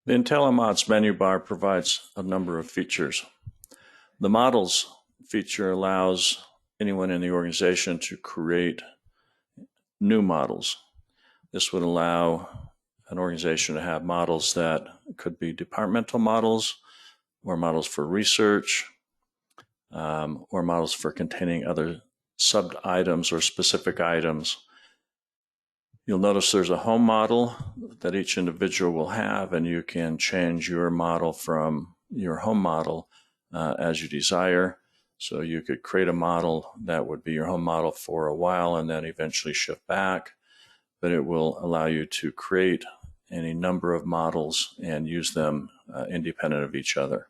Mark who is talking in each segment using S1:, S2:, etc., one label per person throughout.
S1: The Intellimodz Menu Bar provides a number of features. The Models feature allows anyone in the organization to create new models. This would allow an organization to have models that could be departmental models, or models for research, or models for containing other sub-items or specific items. You'll notice there's a home model that each individual will have, and you can change your model from your home model as you desire. So you could create a model that would be your home model for a while and then eventually shift back, but it will allow you to create any number of models and use them independent of each other.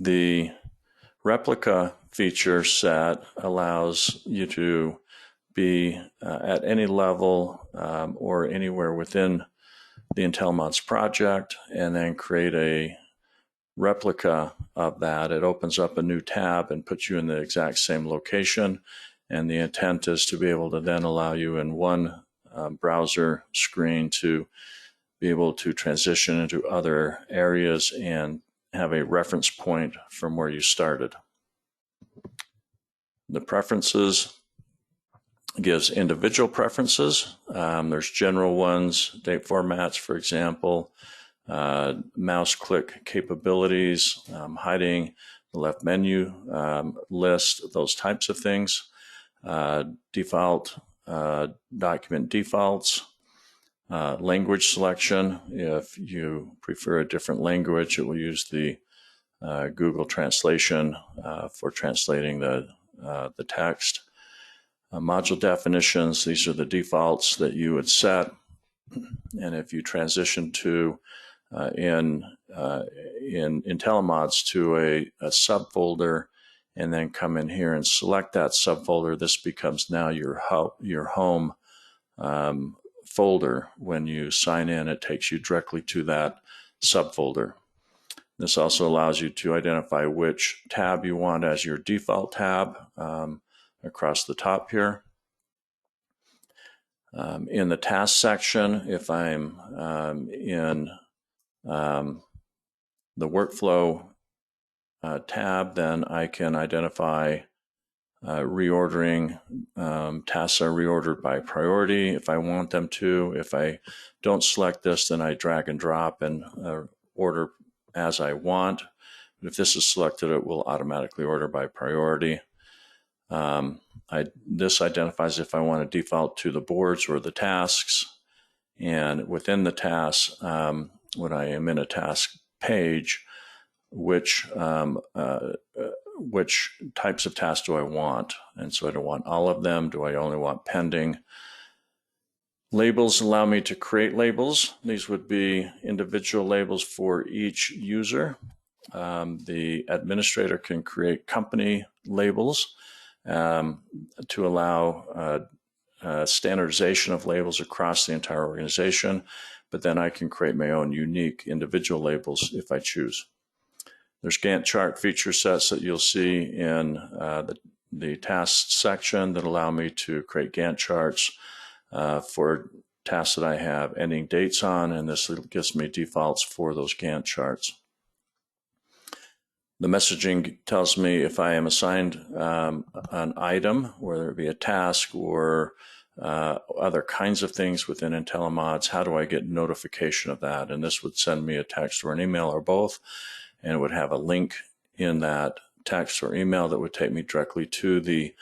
S1: The replica feature set allows you to be at any level or anywhere within the Intellimodz project and then create a replica of that. It opens up a new tab and puts you in the exact same location, and the intent is to be able to then allow you in one browser screen to be able to transition into other areas and have a reference point from where you started. The preferences gives individual preferences. There's general ones, date formats, for example, mouse click capabilities, hiding the left menu list, those types of things, default document defaults, language selection. If you prefer a different language, it will use the Google Translation for translating the text. Module definitions, these are the defaults that you would set. And if you transition to in Intellimodz to a subfolder and then come in here and select that subfolder, this becomes now your home folder. When you sign in, it takes you directly to that subfolder. This also allows you to identify which tab you want as your default tab across the top here. In the task section, if I'm in the workflow tab, then I can identify reordering. Tasks are reordered by priority if I want them to. If I don't select this, then I drag and drop and order as I want. But if this is selected, it will automatically order by priority. This identifies if I want to default to the boards or the tasks. And within the tasks, when I am in a task page, which types of tasks do I want? And so I don't want all of them. Do I only want pending? Labels allow me to create labels. These would be individual labels for each user. The administrator can create company labels to allow standardization of labels across the entire organization, but then I can create my own unique individual labels if I choose. There's Gantt chart feature sets that you'll see in the tasks section that allow me to create Gantt charts for tasks that I have ending dates on, and this gives me defaults for those Gantt charts. The messaging tells me if I am assigned an item, whether it be a task or other kinds of things within Intellimodz, how do I get notification of that? And this would send me a text or an email or both, and it would have a link in that text or email that would take me directly to the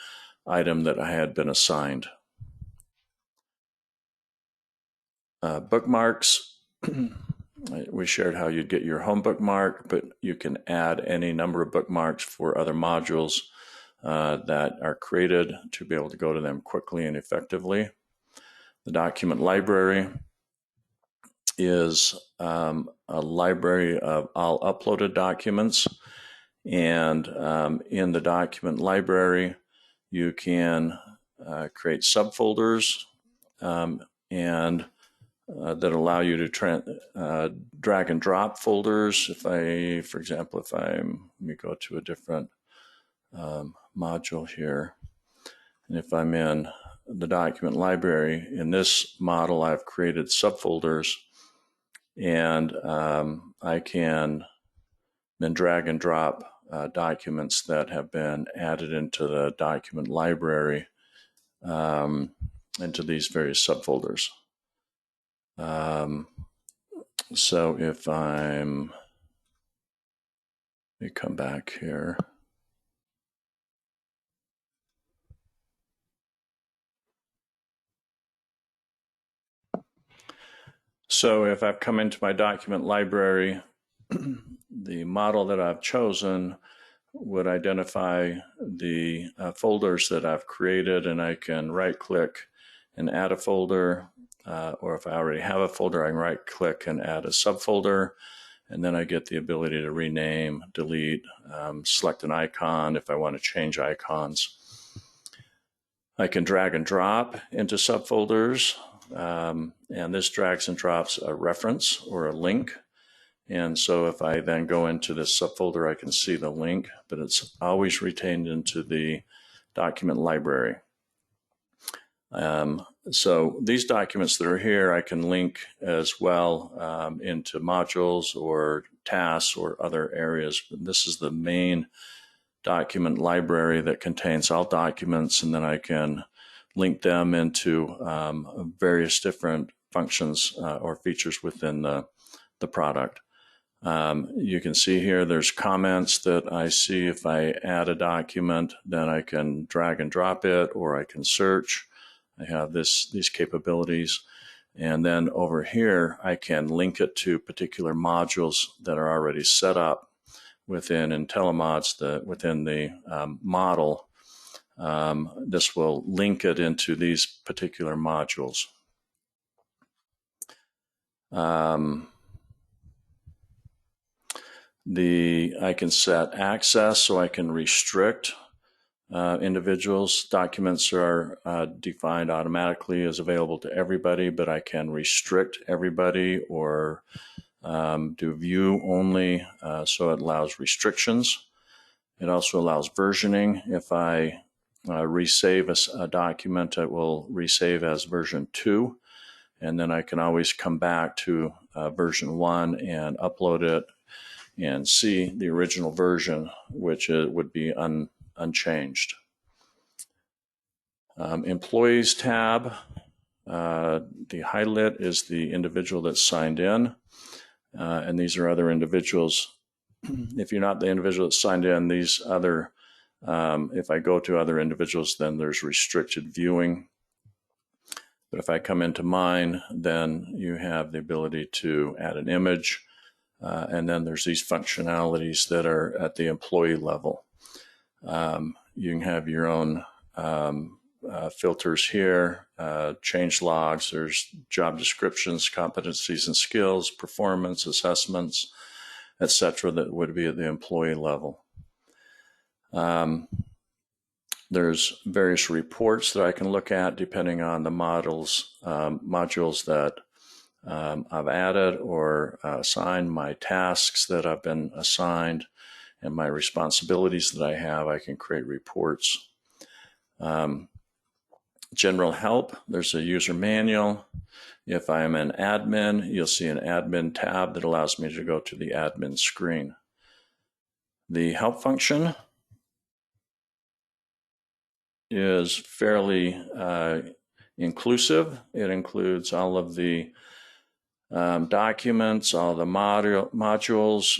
S1: item that I had been assigned. Bookmarks. We shared how you'd get your home bookmark, but you can add any number of bookmarks for other modules that are created to be able to go to them quickly and effectively. The document library is a library of all uploaded documents, and in the document library you can create subfolders and that allow you to drag and drop folders. If I, for example, let me go to a different module here, and if I'm in the document library, in this model I've created subfolders and I can then drag and drop documents that have been added into the document library into these various subfolders. So if let me come back here. So if I've come into my document library, the model that I've chosen would identify the folders that I've created, and I can right-click and add a folder, or if I already have a folder, I can right-click and add a subfolder, and then I get the ability to rename, delete, select an icon if I want to change icons. I can drag and drop into subfolders, and this drags and drops a reference or a link. And so if I then go into this subfolder, I can see the link, but it's always retained into the document library. So these documents that are here, I can link as well into modules or tasks or other areas. But this is the main document library that contains all documents, and then I can link them into various different functions or features within the product. You can see here there's comments that I see. If I add a document, then I can drag and drop it, or I can search. I have these capabilities. And then over here, I can link it to particular modules that are already set up within Intellimodz, within the model. This will link it into these particular modules. I can set access, so I can restrict individuals. Documents are defined automatically as available to everybody, but I can restrict everybody or do view only, so it allows restrictions. It also allows versioning. If I resave a document, it will resave as version 2, and then I can always come back to version 1 and upload it and see the original version, which would be unchanged. Employees tab, the highlight is the individual that's signed in, and these are other individuals. If you're not the individual that's signed in, these other, if I go to other individuals, then there's restricted viewing. But if I come into mine, then you have the ability to add an image, and then there's these functionalities that are at the employee level. You can have your own filters here, change logs, there's job descriptions, competencies and skills, performance assessments, etc. that would be at the employee level. There's various reports that I can look at depending on the modules that I've added or assigned, my tasks that I've been assigned, and my responsibilities that I have. I can create reports. General help, there's a user manual. If I'm an admin, you'll see an admin tab that allows me to go to the admin screen. The help function is fairly inclusive. It includes all of the documents, all the modules,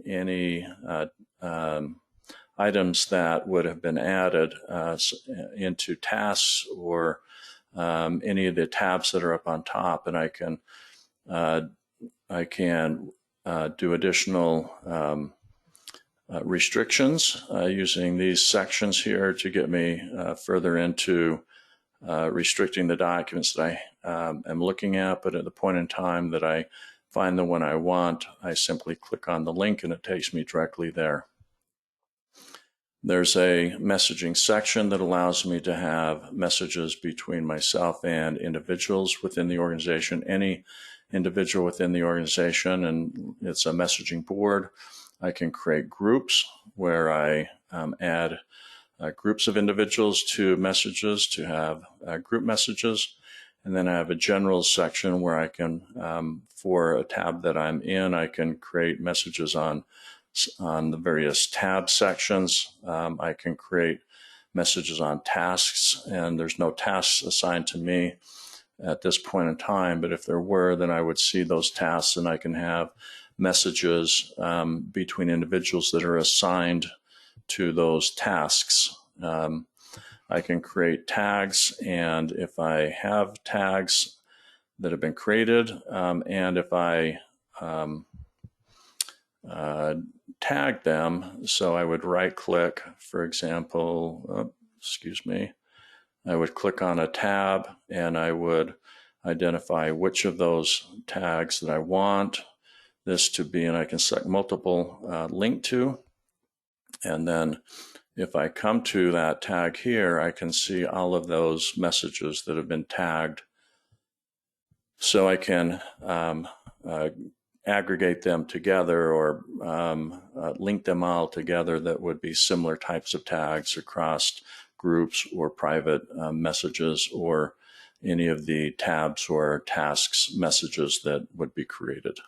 S1: any items that would have been added into tasks, or any of the tabs that are up on top, and I can do additional restrictions using these sections here to get me further into restricting the documents that I am looking at. But at the point in time that I find the one I want, I simply click on the link and it takes me directly there. There's a messaging section that allows me to have messages between myself and individuals within the organization, any individual within the organization, and it's a messaging board. I can create groups where I add groups of individuals to messages to have group messages, And then I have a general section where I can, for a tab that I'm in, I can create messages on the various tab sections. I can create messages on tasks, and there's no tasks assigned to me at this point in time, but if there were, then I would see those tasks, and I can have messages between individuals that are assigned to those tasks. I can create tags, and if I have tags that have been created, and if I tag them, so I would right click, for example, I would click on a tab and I would identify which of those tags that I want this to be, and I can select multiple link to. And then if I come to that tag here, I can see all of those messages that have been tagged. So I can aggregate them together or link them all together that would be similar types of tags across groups or private messages or any of the tabs or tasks messages that would be created.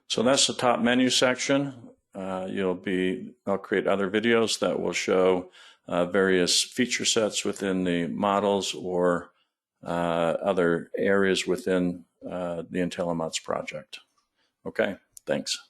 S1: So that's the top menu section. I'll create other videos that will show various feature sets within the models or other areas within the Intellimodz project. Okay, thanks.